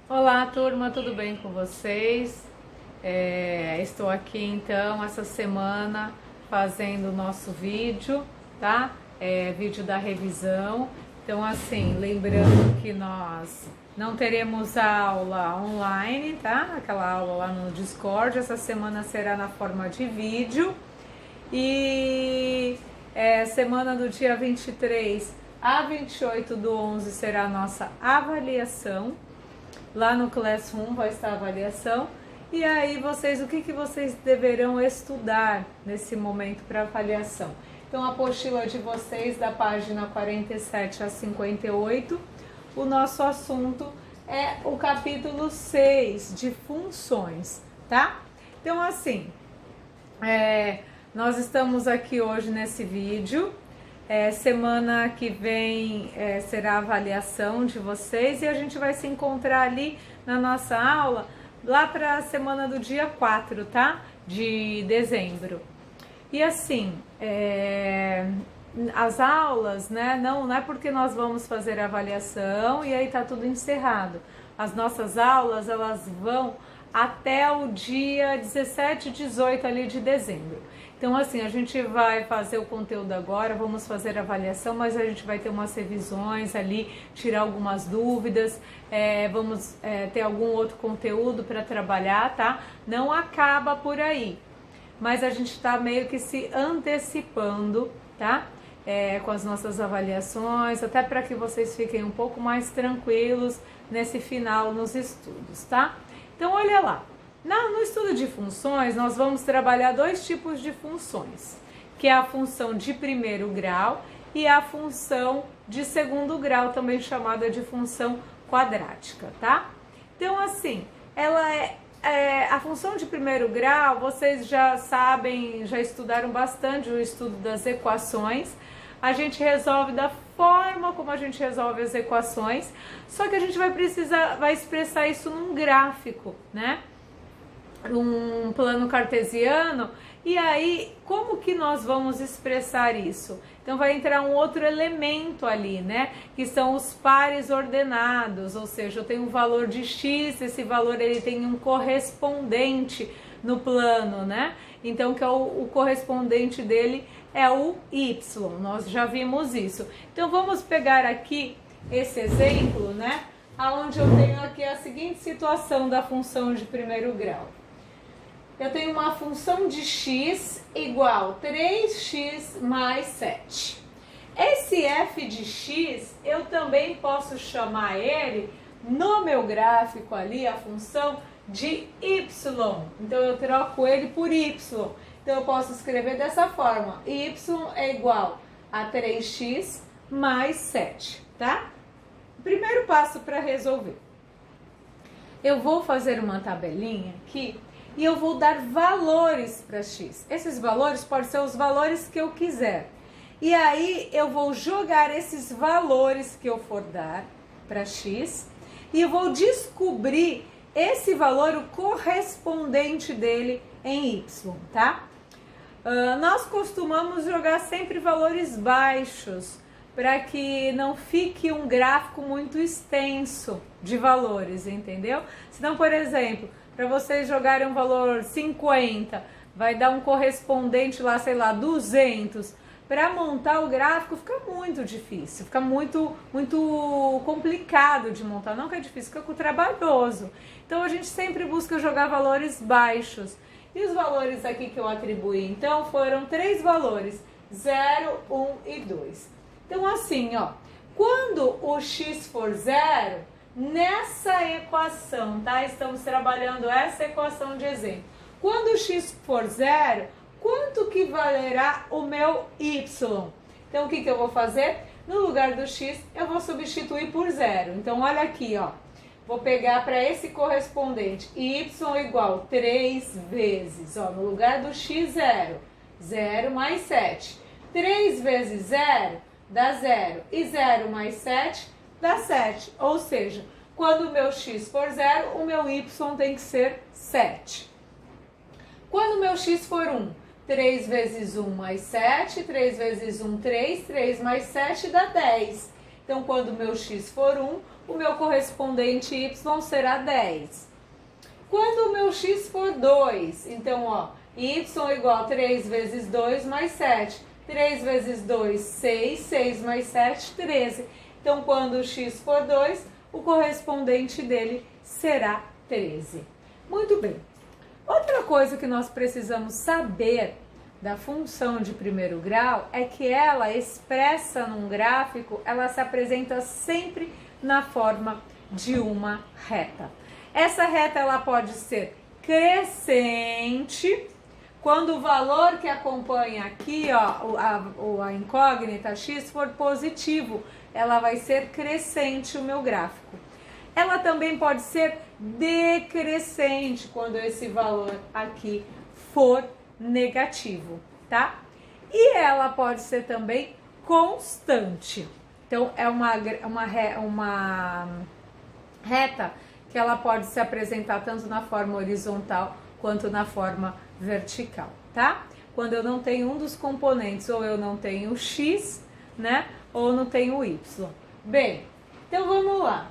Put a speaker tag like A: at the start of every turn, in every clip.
A: Olá, turma, tudo bem com vocês? Estou aqui então essa semana fazendo o nosso vídeo, tá? Vídeo da revisão. Então, assim, lembrando que nós não teremos a aula online, tá? Aquela aula lá no Discord. Essa semana será na forma de vídeo. E semana do dia 23 a 28/11 será a nossa avaliação. Lá no Classroom vai estar a avaliação. E aí o que vocês deverão estudar nesse momento para avaliação? Então a apostila de vocês da página 47 a 58, o nosso assunto é o capítulo 6 de funções, tá? Então assim, nós estamos aqui hoje nesse vídeo. Semana que vem será a avaliação de vocês e a gente vai se encontrar ali na nossa aula lá para a semana do dia 4, tá? De dezembro. E assim, as aulas, né? Não é porque nós vamos fazer a avaliação e aí tá tudo encerrado. As nossas aulas, elas vão até o dia 17, 18 ali de dezembro. Então, assim, a gente vai fazer o conteúdo agora, vamos fazer a avaliação, mas a gente vai ter umas revisões ali, tirar algumas dúvidas, vamos ter algum outro conteúdo para trabalhar, tá? Não acaba por aí, mas a gente está meio que se antecipando, tá? Com as nossas avaliações, até para que vocês fiquem um pouco mais tranquilos nesse final nos estudos, tá? Então, olha lá. No estudo de funções, nós vamos trabalhar dois tipos de funções, que é a função de primeiro grau e a função de segundo grau, também chamada de função quadrática, tá? Então, assim, ela a função de primeiro grau, vocês já sabem, já estudaram bastante o estudo das equações. A gente resolve da forma como a gente resolve as equações, só que a gente vai expressar isso num gráfico, né? Um plano cartesiano. E aí, como que nós vamos expressar isso? Então vai entrar um outro elemento ali, né? Que são os pares ordenados, ou seja, eu tenho um valor de x, esse valor ele tem um correspondente no plano, né? Então, que é o correspondente dele é o y, nós já vimos isso. Então, vamos pegar aqui esse exemplo, né? Onde eu tenho aqui a seguinte situação da função de primeiro grau. Eu tenho uma função de x igual 3x mais 7. Esse f de x, eu também posso chamar ele, no meu gráfico ali, a função de y. Então, eu troco ele por y. Então, eu posso escrever dessa forma. Y é igual a 3x mais 7, tá? Primeiro passo para resolver. Eu vou fazer uma tabelinha aqui e eu vou dar valores para x. Esses valores podem ser os valores que eu quiser. E aí, eu vou jogar esses valores que eu for dar para x e eu vou descobrir esse valor, o correspondente dele em y, tá? Nós costumamos jogar sempre valores baixos, para que não fique um gráfico muito extenso de valores, entendeu? Senão, por exemplo, para vocês jogarem um valor 50, vai dar um correspondente lá, sei lá, 200. Para montar o gráfico fica muito difícil, fica muito complicado de montar. Não que é difícil, fica trabalhoso. Então a gente sempre busca jogar valores baixos. E os valores aqui que eu atribuí, então, foram 3 valores, 0, 1 e 2. Então, assim, ó, quando o x for 0, nessa equação, tá? Estamos trabalhando essa equação de exemplo. Quando o x for 0, quanto que valerá o meu y? Então, o que eu vou fazer? No lugar do x, eu vou substituir por 0. Então, olha aqui, ó. Vou pegar para esse correspondente y igual 3 vezes, ó, no lugar do x, 0. 0 mais 7. 3 vezes 0 dá 0. E 0 mais 7 dá 7. Ou seja, quando o meu x for 0, o meu y tem que ser 7. Quando o meu x for 1, 3 vezes 1 mais 7, 3 vezes 1, 3, 3 mais 7 dá 10. Então, quando o meu x for 1, o meu correspondente y será 10. Quando o meu x for 2, então, ó, y igual a 3 vezes 2 mais 7. 3 vezes 2, 6. 6 mais 7, 13. Então, quando o x for 2, o correspondente dele será 13. Muito bem. Outra coisa que nós precisamos saber da função de primeiro grau é que ela, expressa num gráfico, ela se apresenta sempre na forma de uma reta. Essa reta ela pode ser crescente, quando o valor que acompanha aqui, ó, a incógnita x for positivo, ela vai ser crescente o meu gráfico. Ela também pode ser decrescente quando esse valor aqui for negativo, tá? E ela pode ser também constante. Então, é uma reta que ela pode se apresentar tanto na forma horizontal quanto na forma vertical, tá? Quando eu não tenho um dos componentes, ou eu não tenho o x, né? Ou não tenho o y. Bem, então vamos lá.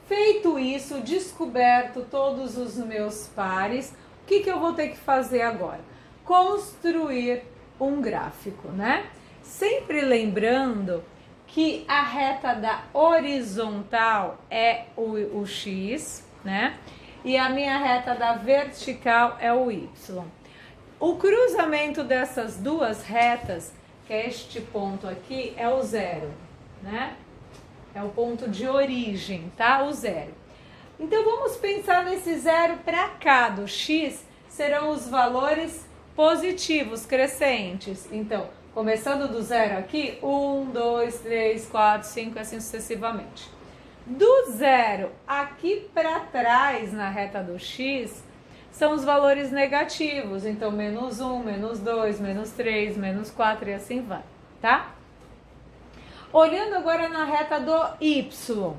A: Feito isso, descoberto todos os meus pares, o que eu vou ter que fazer agora? Construir um gráfico, né? Sempre lembrando que a reta da horizontal é o x, né? E a minha reta da vertical é o y. O cruzamento dessas duas retas, que é este ponto aqui, é o zero, né? É o ponto de origem, tá? O zero. Então, vamos pensar nesse zero para cá do x, serão os valores positivos, crescentes. Então, começando do zero aqui, 1, 2, 3, 4, 5, assim sucessivamente. Do zero aqui para trás, na reta do x, são os valores negativos. Então, menos 1, menos 2, menos 3, menos 4 e assim vai, tá? Olhando agora na reta do y,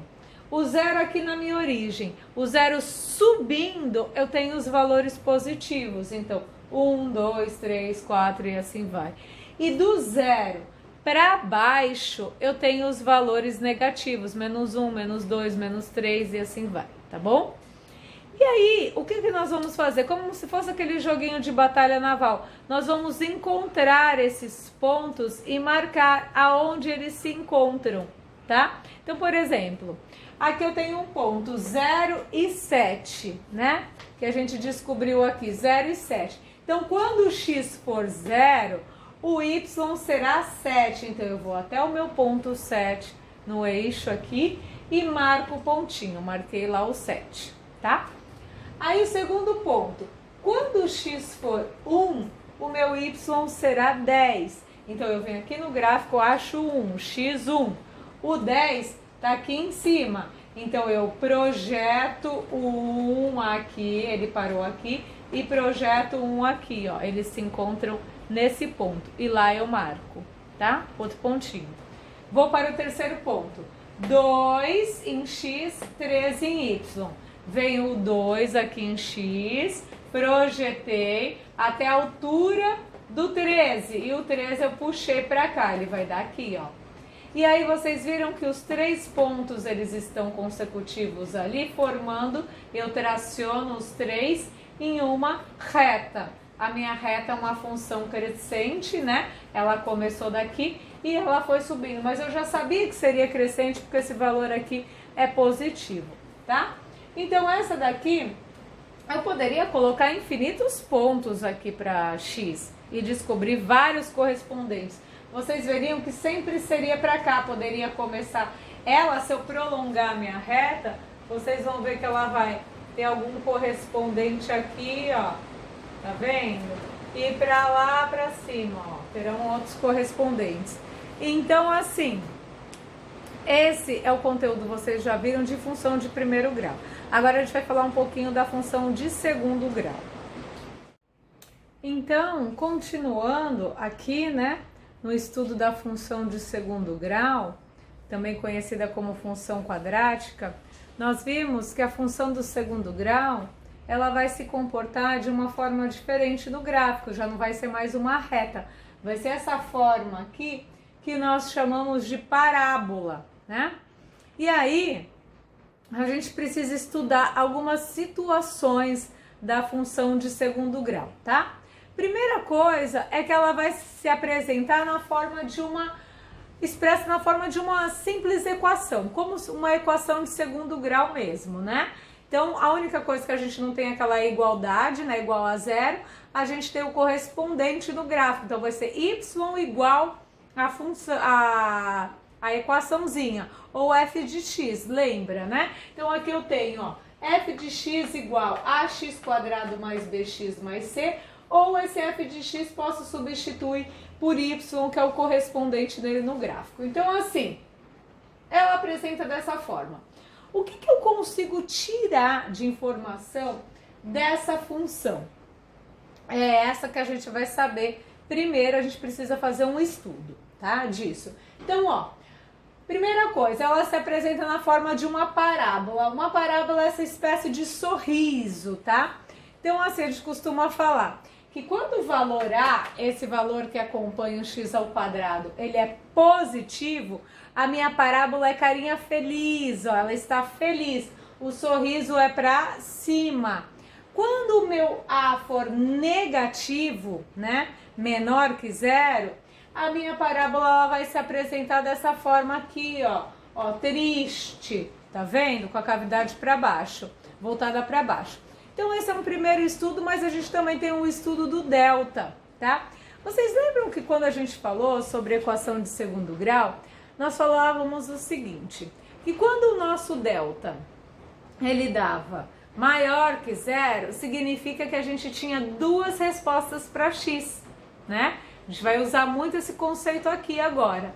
A: o zero aqui na minha origem, o zero subindo, eu tenho os valores positivos. Então, 1, 2, 3, 4 e assim vai. E do zero para baixo, eu tenho os valores negativos, menos 1, menos 2, menos 3 e assim vai, tá bom? E aí, o que nós vamos fazer? Como se fosse aquele joguinho de batalha naval. Nós vamos encontrar esses pontos e marcar aonde eles se encontram, tá? Então, por exemplo, aqui eu tenho um ponto 0 e 7, né? Que a gente descobriu aqui, 0 e 7. Então, quando o x for 0, o y será 7. Então, eu vou até o meu ponto 7 no eixo aqui e marco o pontinho. Marquei lá o 7, tá? Aí, o segundo ponto. Quando o x for 1, o meu y será 10. Então, eu venho aqui no gráfico, acho 1, x1. O 10 está aqui em cima. Então, eu projeto o 1 aqui, ele parou aqui, e projeto 1 aqui, ó. Eles se encontram nesse ponto. E lá eu marco, tá? Outro pontinho. Vou para o terceiro ponto. 2 em x, 3 em y. Vem o 2 aqui em x, projetei até a altura do 13. E o 13 eu puxei para cá, ele vai dar aqui, ó. E aí vocês viram que os 3 pontos, eles estão consecutivos ali, formando, eu traciono os 3 em uma reta. A minha reta é uma função crescente, né? Ela começou daqui e ela foi subindo. Mas eu já sabia que seria crescente porque esse valor aqui é positivo, tá? Então, essa daqui, eu poderia colocar infinitos pontos aqui para x e descobrir vários correspondentes. Vocês veriam que sempre seria para cá, poderia começar. Ela, se eu prolongar a minha reta, vocês vão ver que ela vai ter algum correspondente aqui, ó, tá vendo? E para lá, para cima, ó, terão outros correspondentes. Então, assim, esse é o conteúdo, vocês já viram, de função de primeiro grau. Agora a gente vai falar um pouquinho da função de segundo grau. Então, continuando aqui, né, no estudo da função de segundo grau, também conhecida como função quadrática, nós vimos que a função do segundo grau, ela vai se comportar de uma forma diferente no gráfico, já não vai ser mais uma reta, vai ser essa forma aqui que nós chamamos de parábola, né? E aí, a gente precisa estudar algumas situações da função de segundo grau, tá? Primeira coisa é que ela vai se apresentar na forma de expressa na forma de uma simples equação, como uma equação de segundo grau mesmo, né? Então, a única coisa que a gente não tem é aquela igualdade, né, igual a zero, a gente tem o correspondente no gráfico. Então, vai ser y igual a função, a equaçãozinha, ou f de x, lembra, né? Então, aqui eu tenho, ó, f de x igual a x quadrado mais bx mais c, ou esse f de x posso substituir por y, que é o correspondente dele no gráfico. Então, assim, ela apresenta dessa forma. O que eu consigo tirar de informação dessa função? É essa que a gente vai saber. Primeiro, a gente precisa fazer um estudo, tá? Disso. Então, ó, primeira coisa, ela se apresenta na forma de uma parábola. Uma parábola é essa espécie de sorriso, tá? Então, assim, a gente costuma falar que quando o valor A, esse valor que acompanha o x ao quadrado, ele é positivo, a minha parábola é carinha feliz, ó, ela está feliz, o sorriso é para cima. Quando o meu A for negativo, né, menor que zero, a minha parábola ela vai se apresentar dessa forma aqui, ó, triste, tá vendo? Com a cavidade para baixo, voltada para baixo. Então esse é um primeiro estudo, mas a gente também tem um estudo do delta, tá? Vocês lembram que quando a gente falou sobre equação de segundo grau, nós falávamos o seguinte, que quando o nosso delta, ele dava maior que zero, significa que a gente tinha duas respostas para x, né? A gente vai usar muito esse conceito aqui agora.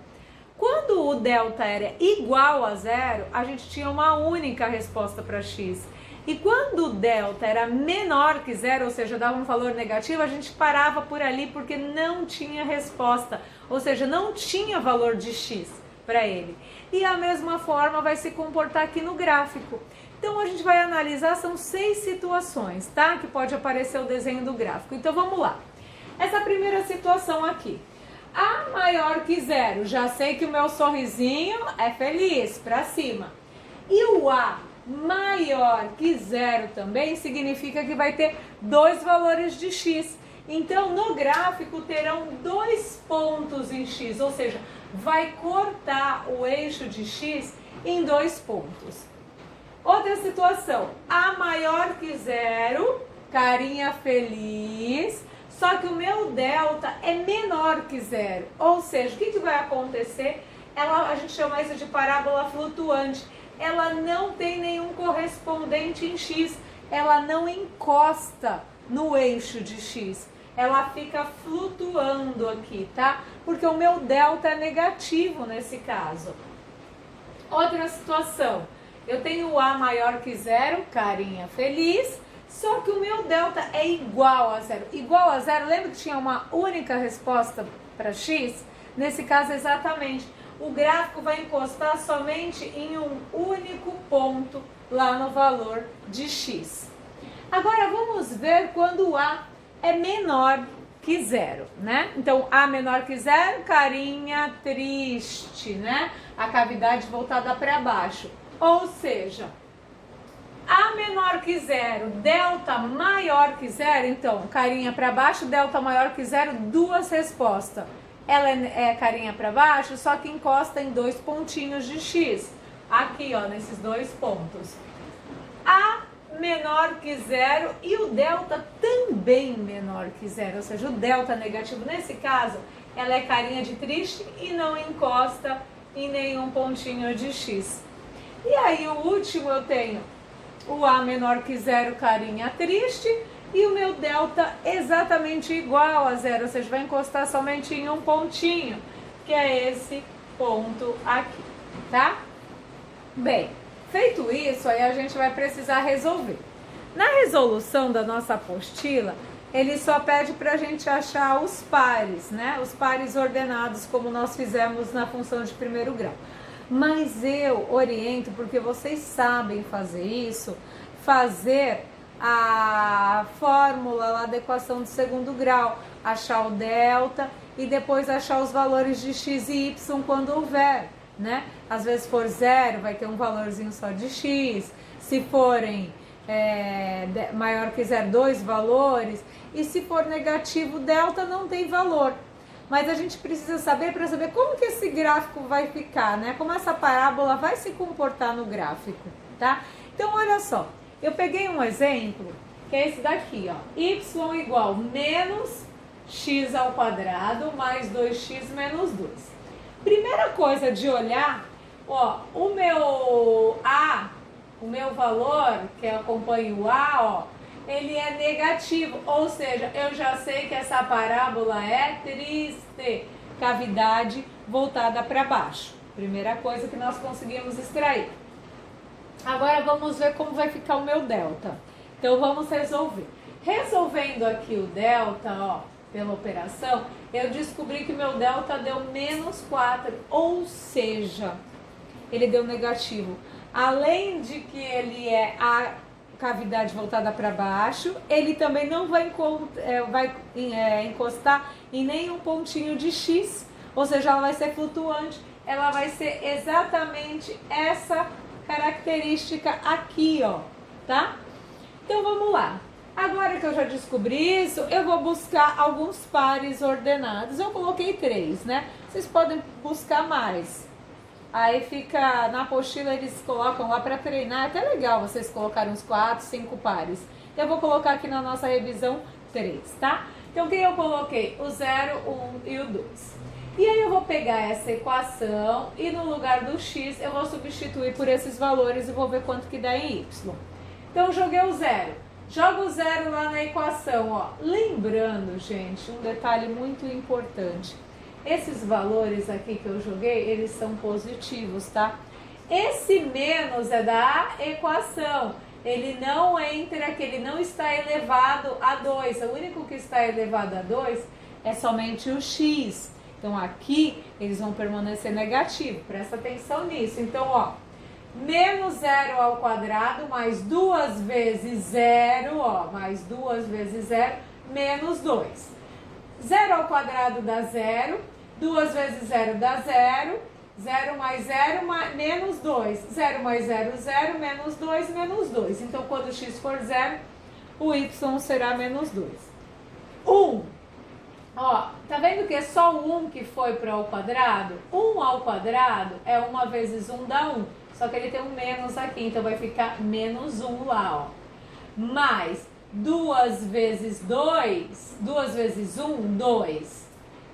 A: Quando o delta era igual a zero, a gente tinha uma única resposta para x. E quando o delta era menor que zero, ou seja, dava um valor negativo, a gente parava por ali porque não tinha resposta, ou seja, não tinha valor de x para ele. E a mesma forma vai se comportar aqui no gráfico. Então a gente vai analisar, são 6 situações, tá? Que pode aparecer o desenho do gráfico. Então vamos lá. Essa primeira situação aqui. A maior que zero, já sei que o meu sorrisinho é feliz, para cima. E o A maior que zero também significa que vai ter dois valores de x. Então, no gráfico terão 2 pontos em x, ou seja, vai cortar o eixo de x em 2 pontos. Outra situação, A maior que zero, carinha feliz, só que o meu delta é menor que zero. Ou seja, o que vai acontecer? A gente chama isso de parábola flutuante. Ela não tem nenhum correspondente em x, ela não encosta no eixo de x, ela fica flutuando aqui, tá? Porque o meu delta é negativo nesse caso. Outra situação, eu tenho o A maior que zero, carinha feliz, só que o meu delta é igual a zero. Igual a zero, lembra que tinha uma única resposta para x? Nesse caso, exatamente. O gráfico vai encostar somente em um único ponto lá no valor de x. Agora vamos ver quando o A é menor que zero, né? Então, A menor que zero, carinha triste, né? A cavidade voltada para baixo. Ou seja, A menor que zero, delta maior que zero, então, carinha para baixo, delta maior que zero, duas respostas. Ela é carinha para baixo, só que encosta em 2 pontinhos de x. Aqui, ó, nesses 2 pontos. A menor que zero e o delta também menor que zero. Ou seja, o delta negativo, nesse caso, ela é carinha de triste e não encosta em nenhum pontinho de x. E aí, o último eu tenho o A menor que zero, carinha triste, e o meu delta exatamente igual a zero, ou seja, vai encostar somente em um pontinho, que é esse ponto aqui, tá? Bem, feito isso, aí a gente vai precisar resolver. Na resolução da nossa apostila, ele só pede para a gente achar os pares, né? Os pares ordenados, como nós fizemos na função de primeiro grau. Mas eu oriento, porque vocês sabem fazer isso, fazer a fórmula lá da equação de segundo grau, achar o delta e depois achar os valores de x e y quando houver, né? Às vezes for 0, vai ter um valorzinho só de x. Se forem maior que 0, 2 valores. E se for negativo, delta não tem valor. Mas a gente precisa saber para saber como que esse gráfico vai ficar, né? Como essa parábola vai se comportar no gráfico, tá? Então, olha só. Eu peguei um exemplo, que é esse daqui, ó. Y igual menos x ao quadrado mais 2x menos 2. Primeira coisa de olhar, ó, o meu A, o meu valor, que acompanha o A, ó, ele é negativo, ou seja, eu já sei que essa parábola é triste, cavidade voltada para baixo. Primeira coisa que nós conseguimos extrair. Agora vamos ver como vai ficar o meu delta. Então vamos resolver. Resolvendo aqui o delta, ó, pela operação, eu descobri que meu delta deu menos 4, ou seja, ele deu negativo. Além de que ele é a cavidade voltada para baixo, ele também não vai encostar em nenhum pontinho de x, ou seja, ela vai ser flutuante, ela vai ser exatamente essa característica aqui, ó, tá? Então vamos lá. Agora que eu já descobri isso, eu vou buscar alguns pares ordenados. Eu coloquei 3, né? Vocês podem buscar mais. Aí fica, na apostila eles colocam lá para treinar, é até legal vocês colocarem uns 4, 5 pares. Eu vou colocar aqui na nossa revisão 3, tá? Então, quem eu coloquei? O 0, 1 e o 2. E aí eu vou pegar essa equação e no lugar do x eu vou substituir por esses valores e vou ver quanto que dá em y. Então, eu joguei o 0. Joga o 0 lá na equação, ó. Lembrando, gente, um detalhe muito importante. Esses valores aqui que eu joguei, eles são positivos, tá? Esse menos é da equação. Ele não entra aqui, ele não está elevado a 2. O único que está elevado a 2 é somente o x. Então, aqui, eles vão permanecer negativos. Presta atenção nisso. Então, ó, menos 0 ao quadrado mais 2 vezes 0, ó, mais 2 vezes 0, menos 2. 0 ao quadrado dá 0, 2 vezes 0 dá 0, 0 mais 0, menos 2. 0 mais 0, 0, menos 2, menos 2. Então, quando o x for 0, o y será menos 2. 1. Ó, tá vendo que é só o 1 que foi para o quadrado? 1 ao quadrado é 1 vezes 1 dá 1. Só que ele tem um menos aqui, então vai ficar menos 1 lá, ó. Mais 2 vezes 2, 2 vezes 1, 2.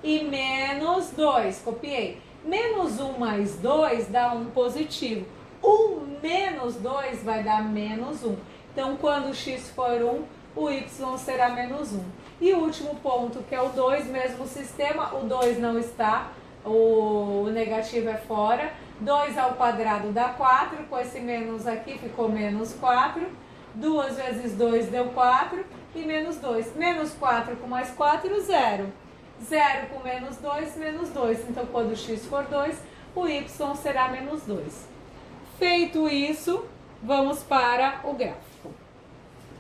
A: E menos 2, copiei. Menos 1 mais 2 dá 1 positivo. 1 menos 2 vai dar menos 1. Então, quando o x for 1, o y será menos 1. E o último ponto, que é o 2, mesmo sistema, o 2 não está, o negativo é fora. 2 ao quadrado dá 4, com esse menos aqui ficou menos 4. 2 vezes 2 deu 4 e menos 2. Menos 4 com mais 4, 0. 0 com menos 2, menos 2. Então, quando o x for 2, o y será menos 2. Feito isso, vamos para o gráfico.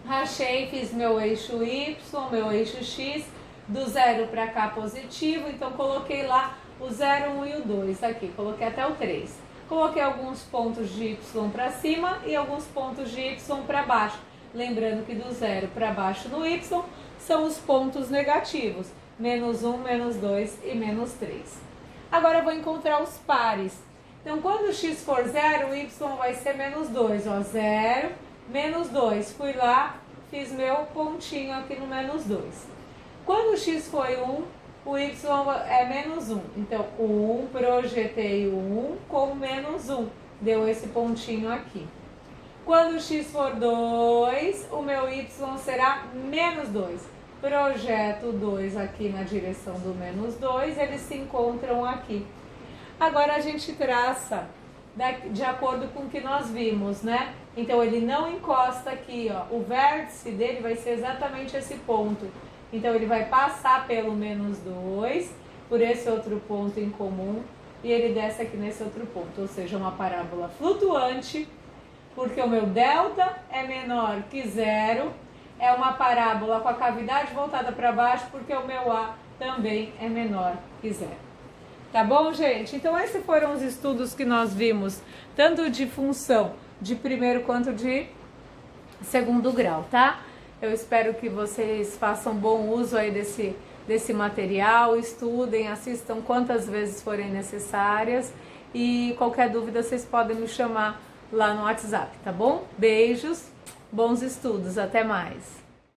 A: Rachei, fiz meu eixo y, meu eixo x, do 0 para cá positivo. Então, coloquei lá o 0, 1 e o 2 aqui. Coloquei até o 3. Coloquei alguns pontos de y para cima e alguns pontos de y para baixo. Lembrando que do 0 para baixo no y são os pontos negativos. Menos 1, menos 2 e menos 3. Agora eu vou encontrar os pares. Então, quando o x for 0, o y vai ser menos 2. Ó, 0, menos 2. Fui lá, fiz meu pontinho aqui no menos 2. Quando o x foi 1, o y é menos 1. Então, o 1, projetei o 1 com menos 1. Deu esse pontinho aqui. Quando o x for 2, o meu y será menos 2. Projeto 2 aqui na direção do menos 2, eles se encontram aqui. Agora a gente traça de acordo com o que nós vimos, né? Então ele não encosta aqui, ó. O vértice dele vai ser exatamente esse ponto. Então ele vai passar pelo menos 2, por esse outro ponto em comum, e ele desce aqui nesse outro ponto. Ou seja, uma parábola flutuante, porque o meu delta é menor que 0. É uma parábola com a cavidade voltada para baixo, porque o meu A também é menor que 0. Tá bom, gente? Então esses foram os estudos que nós vimos, tanto de função de primeiro quanto de segundo grau, tá? Eu espero que vocês façam bom uso aí desse material, estudem, assistam quantas vezes forem necessárias e qualquer dúvida vocês podem me chamar lá no WhatsApp, tá bom? Beijos, bons estudos, até mais!